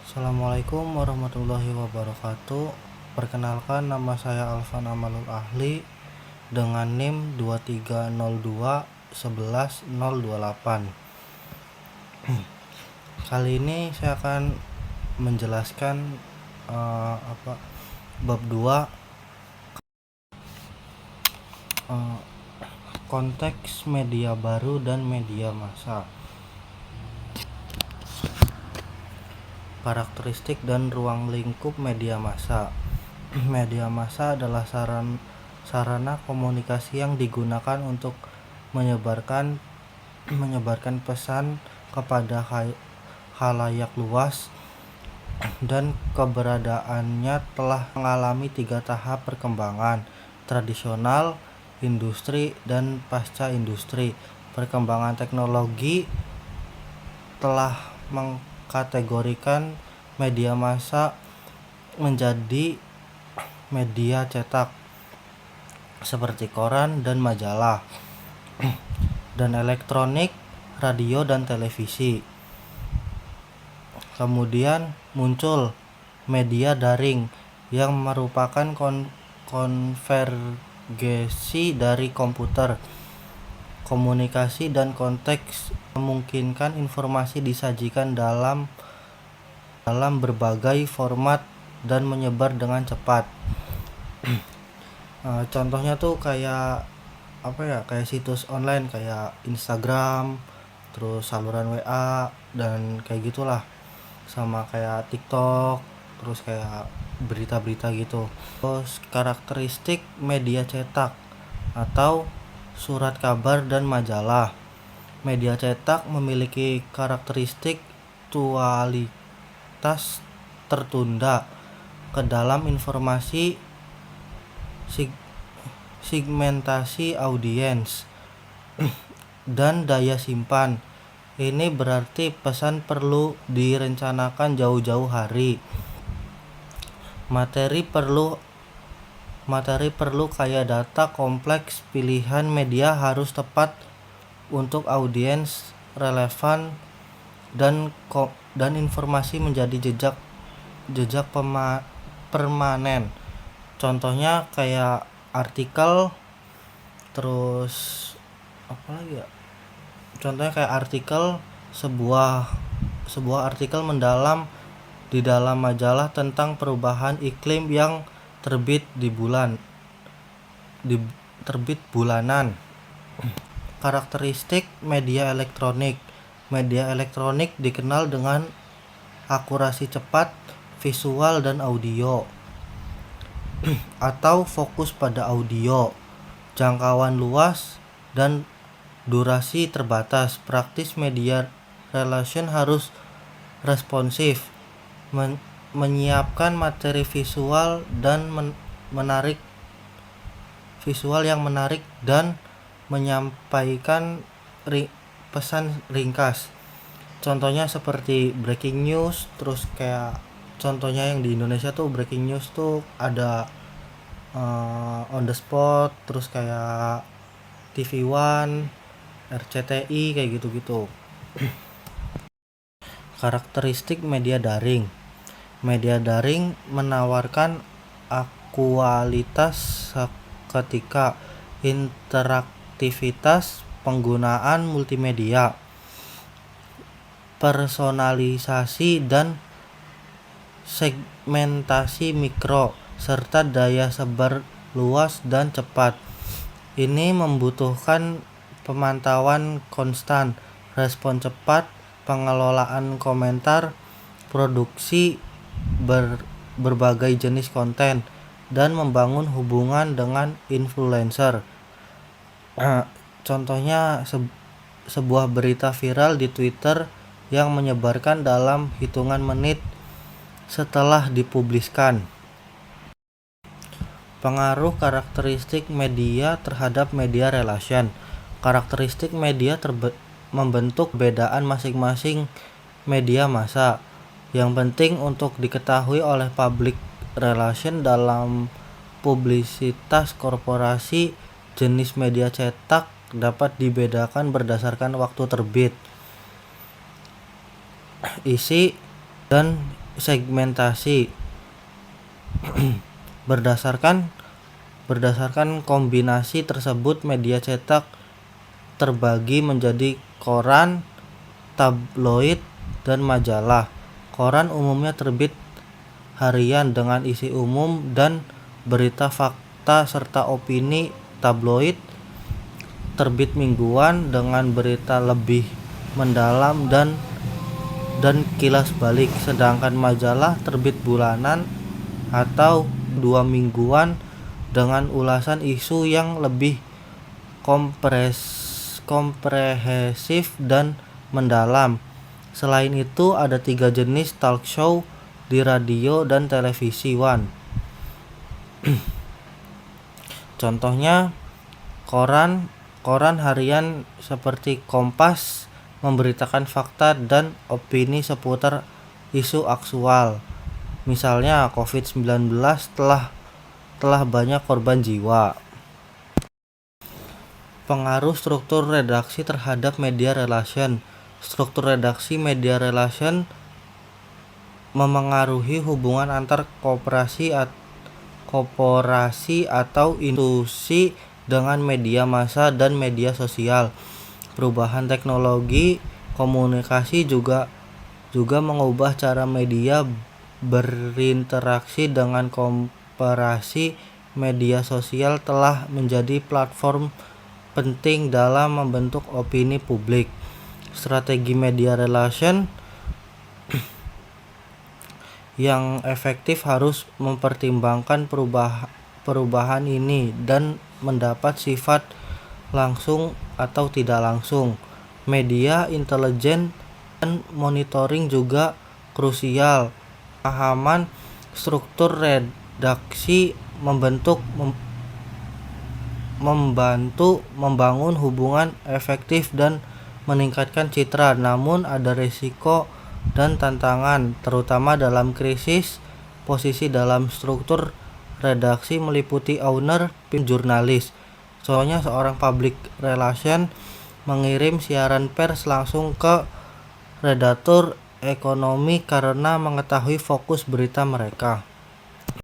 Assalamualaikum warahmatullahi wabarakatuh. Perkenalkan, nama saya Alvan Amalul Ahli dengan NIM 2302111028. Kali ini saya akan menjelaskan bab 2, konteks media baru dan media massa. Karakteristik dan ruang lingkup media massa. Media massa adalah sarana komunikasi yang digunakan untuk menyebarkan pesan kepada khalayak luas, dan keberadaannya telah mengalami 3 tahap perkembangan: tradisional, industri, dan pasca industri. Perkembangan teknologi telah mengkategorikan media massa menjadi media cetak seperti koran dan majalah, dan elektronik, radio, dan televisi. Kemudian muncul media daring yang merupakan konvergesi dari komputer, komunikasi, dan konteks, memungkinkan informasi disajikan dalam berbagai format dan menyebar dengan cepat. Contohnya tuh kayak situs online kayak Instagram, terus saluran WA, dan kayak gitulah, sama kayak TikTok, terus kayak berita-berita gitu. Terus karakteristik media cetak atau surat kabar dan majalah. Media cetak memiliki karakteristik aktualitas tertunda ke dalam informasi, segmentasi audiens, dan daya simpan. Ini berarti pesan perlu direncanakan jauh-jauh hari. Materi perlu kayak data kompleks, pilihan media harus tepat untuk audiens relevan, dan informasi menjadi jejak permanen. Contohnya kayak artikel, terus contohnya kayak artikel, sebuah artikel mendalam di dalam majalah tentang perubahan iklim yang terbit bulanan. Karakteristik media elektronik. Media elektronik dikenal dengan akurasi cepat, visual, dan audio, atau fokus pada audio, jangkauan luas, dan durasi terbatas. Praktis media relation harus responsif, menyiapkan materi visual yang menarik, dan menyampaikan pesan ringkas. Contohnya seperti breaking news. Terus kayak contohnya yang di Indonesia tuh breaking news tuh ada on the spot, terus kayak TV One, RCTI, kayak gitu-gitu. Karakteristik media daring. Media daring menawarkan akualitas seketika, interaktivitas, penggunaan multimedia, personalisasi, dan segmentasi mikro, serta daya sebar luas dan cepat. Ini membutuhkan pemantauan konstan, respon cepat, pengelolaan komentar, produksi berbagai jenis konten, dan membangun hubungan dengan influencer. Contohnya sebuah berita viral di Twitter yang menyebarkan dalam hitungan menit setelah dipubliskan. Pengaruh karakteristik media terhadap media relation. Karakteristik media membentuk perbedaan masing-masing media massa. Yang penting untuk diketahui oleh public relation dalam publisitas korporasi, jenis media cetak dapat dibedakan berdasarkan waktu terbit, isi, dan segmentasi. Berdasarkan kombinasi tersebut, media cetak terbagi menjadi koran, tabloid, dan majalah. Koran umumnya terbit harian dengan isi umum dan berita fakta serta opini. Tabloid terbit mingguan dengan berita lebih mendalam dan kilas balik. Sedangkan majalah terbit bulanan atau 2 mingguan dengan ulasan isu yang lebih komprehensif dan mendalam. Selain itu, ada 3 jenis talk show di radio dan televisi. Contohnya koran harian seperti Kompas memberitakan fakta dan opini seputar isu aktual. Misalnya COVID-19 telah banyak korban jiwa. Pengaruh struktur redaksi terhadap media relation. Struktur redaksi media relation memengaruhi hubungan antar korporasi atau institusi dengan media massa dan media sosial. Perubahan teknologi komunikasi juga mengubah cara media berinteraksi dengan korporasi. Media sosial telah menjadi platform penting dalam membentuk opini publik. Strategi media relation yang efektif harus mempertimbangkan perubahan ini dan mendapat sifat langsung atau tidak langsung. Media intelijen dan monitoring juga krusial. Pemahaman struktur redaksi membantu membangun hubungan efektif dan meningkatkan citra. Namun ada risiko dan tantangan, terutama dalam krisis. Posisi dalam struktur redaksi meliputi owner, jurnalis. Soalnya seorang public relation mengirim siaran pers langsung ke redaktur ekonomi karena mengetahui fokus berita mereka.